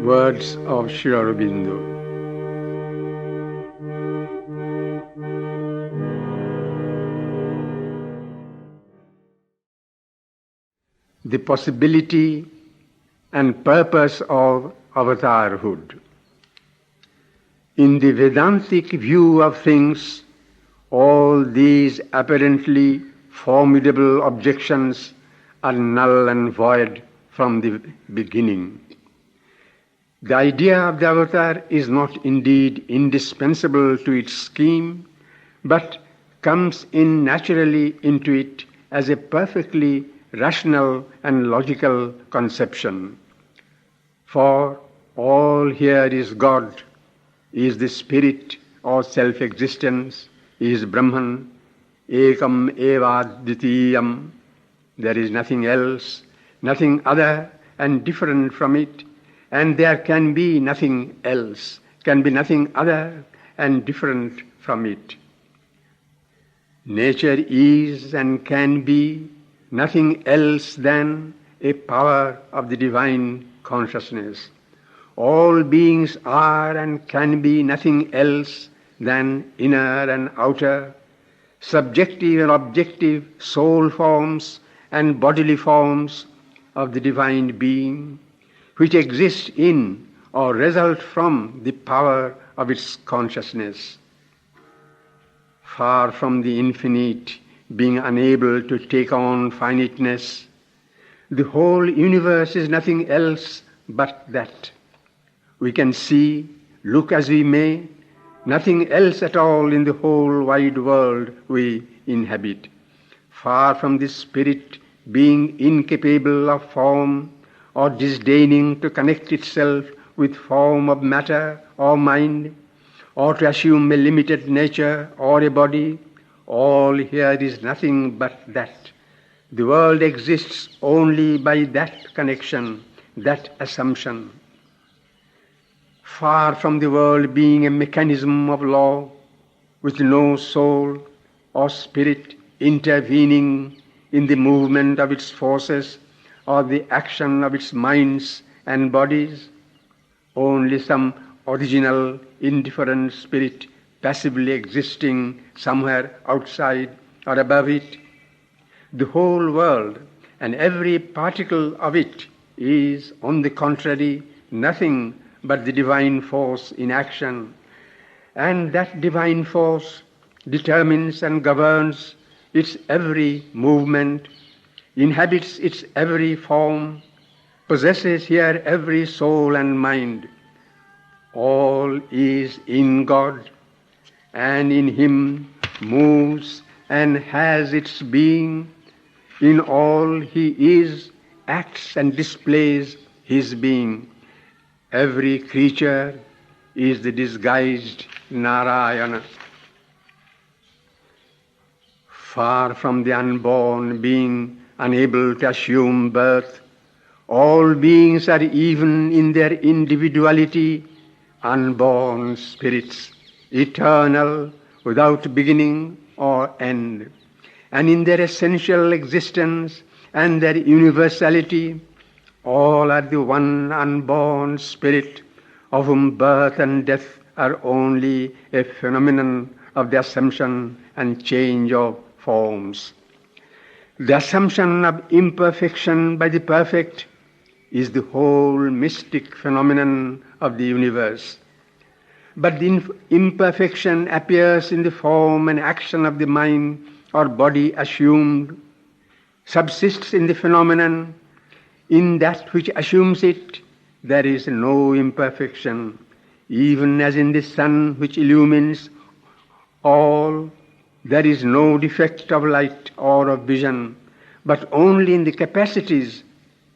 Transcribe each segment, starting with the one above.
Words of Sri Aurobindo. The possibility and purpose of avatarhood. In the Vedantic view of things, all these apparently formidable objections are null and void from the beginning. The idea of the avatar is not indeed indispensable to its scheme, but comes in naturally into it as a perfectly rational and logical conception. For all here is God, is the spirit or self-existence, is Brahman, ekam evadvitiyam. There is nothing else, nothing other and different from it, and there can be nothing else, can be nothing other and different from it. Nature is and can be nothing else than a power of the divine consciousness. All beings are and can be nothing else than inner and outer, subjective and objective soul forms and bodily forms of the divine being, which exist in or result from the power of its consciousness. Far from the infinite being unable to take on finiteness, the whole universe is nothing else but that. We can see, look as we may, nothing else at all in the whole wide world we inhabit. Far from the spirit being incapable of form or disdaining to connect itself with form of matter or mind, or to assume a limited nature or a body, all here is nothing but that. The world exists only by that connection, that assumption. Far from the world being a mechanism of law with no soul or spirit intervening in the movement of its forces or the action of its minds and bodies, only some original indifferent spirit passively existing somewhere outside or above it. The whole world and every particle of it is, on the contrary, nothing but the divine force in action, and that divine force determines and governs its every movement, inhabits its every form, possesses here every soul and mind. All is in God, and in Him moves and has its being. In all He is, acts and displays His being. Every creature is the disguised Narayana. Far from the unborn being unable to assume birth, all beings are, even in their individuality, unborn spirits, eternal, without beginning or end. And in their essential existence and their universality, all are the one unborn spirit, of whom birth and death are only a phenomenon of the assumption and change of forms. The assumption of imperfection by the perfect is the whole mystic phenomenon of the universe. But the imperfection appears in the form and action of the mind or body assumed, subsists in the phenomenon. In that which assumes it, there is no imperfection, even as in the sun which illumines all, there is no defect of light or of vision, but only in the capacities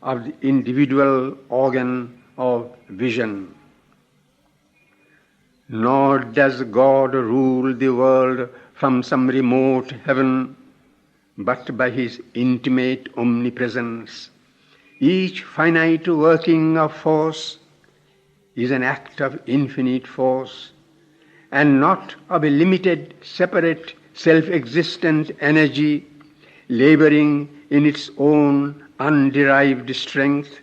of the individual organ of vision. Nor does God rule the world from some remote heaven, but by His intimate omnipresence. Each finite working of force is an act of infinite force, and not of a limited, separate, self-existent energy laboring in its own underived strength.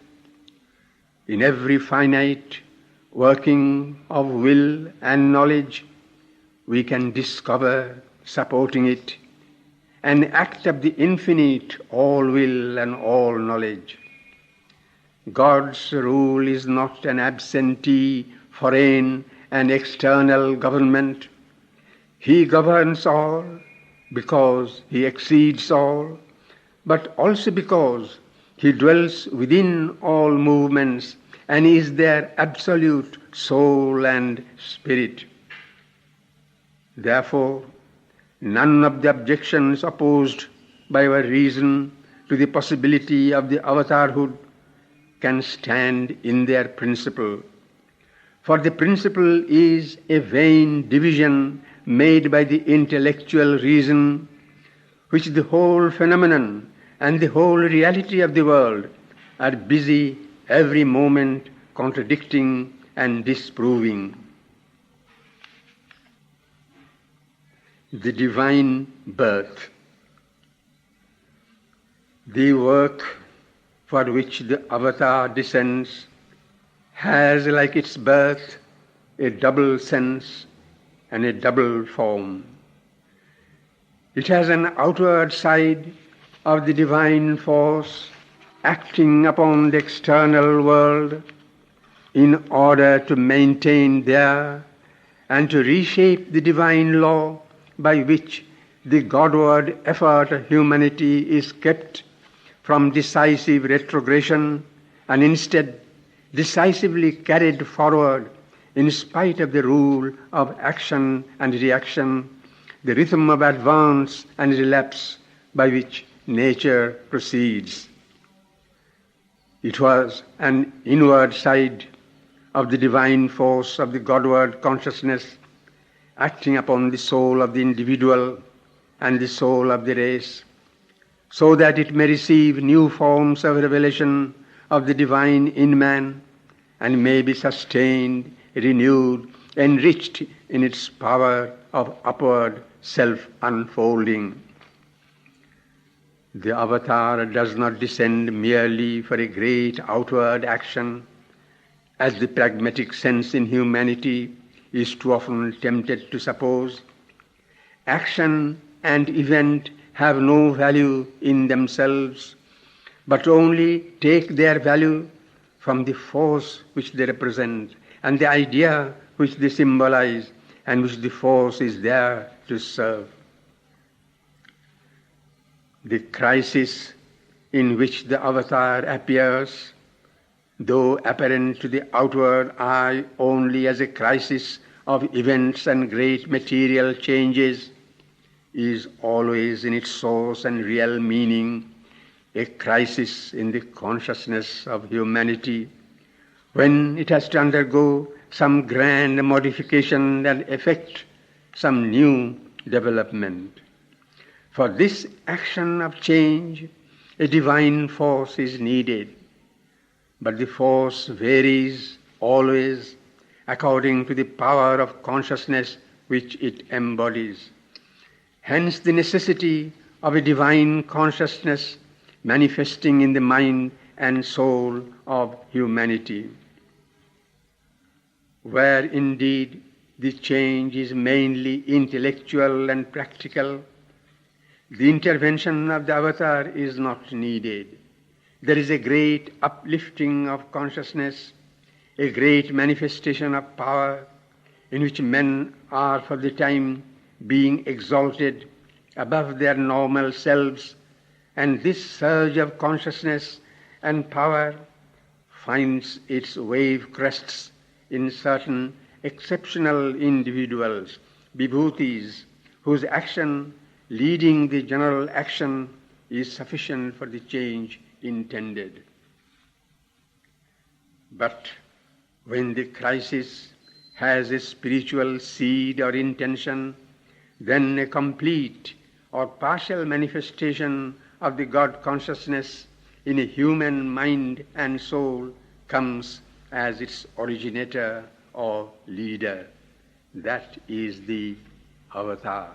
in every finite working of will and knowledge, we can discover, supporting it, an act of the infinite all-will and all-knowledge. God's rule is not an absentee, foreign and external government. He governs all because He exceeds all, but also because He dwells within all movements and is their absolute soul and spirit. Therefore, none of the objections opposed by our reason to the possibility of the avatarhood can stand in their principle. For the principle is a vain division made by the intellectual reason, which the whole phenomenon and the whole reality of the world are busy every moment contradicting and disproving. The divine birth, the work for which the avatar descends, has, like its birth, a double sense and a double form. It has an outward side of the divine force acting upon the external world in order to maintain there and to reshape the divine law by which the Godward effort of humanity is kept from decisive retrogression and instead decisively carried forward in spite of the rule of action and reaction, the rhythm of advance and relapse by which nature proceeds. It was an inward side of the divine force of the Godward consciousness acting upon the soul of the individual and the soul of the race, so that it may receive new forms of revelation of the divine in man and may be sustained, renewed, enriched in its power of upward self-unfolding. The avatar does not descend merely for a great outward action, as the pragmatic sense in humanity is too often tempted to suppose. Action and event have no value in themselves, but only take their value from the force which they represent and the idea which they symbolize and which the force is there to serve. The crisis in which the avatar appears, though apparent to the outward eye only as a crisis of events and great material changes, is always in its source and real meaning a crisis in the consciousness of humanity, when it has to undergo some grand modification and effect some new development. For this action of change, a divine force is needed, but the force varies always according to the power of consciousness which it embodies. Hence the necessity of a divine consciousness manifesting in the mind and soul of humanity. Where indeed the change is mainly intellectual and practical, the intervention of the avatar is not needed. There is a great uplifting of consciousness, a great manifestation of power, in which men are for the time being exalted above their normal selves, and this surge of consciousness and power finds its wave crests in certain exceptional individuals, vibhutis, whose action leading the general action is sufficient for the change intended. But when the crisis has a spiritual seed or intention, then a complete or partial manifestation of the God consciousness in a human mind and soul comes as its originator or leader. That is the avatar.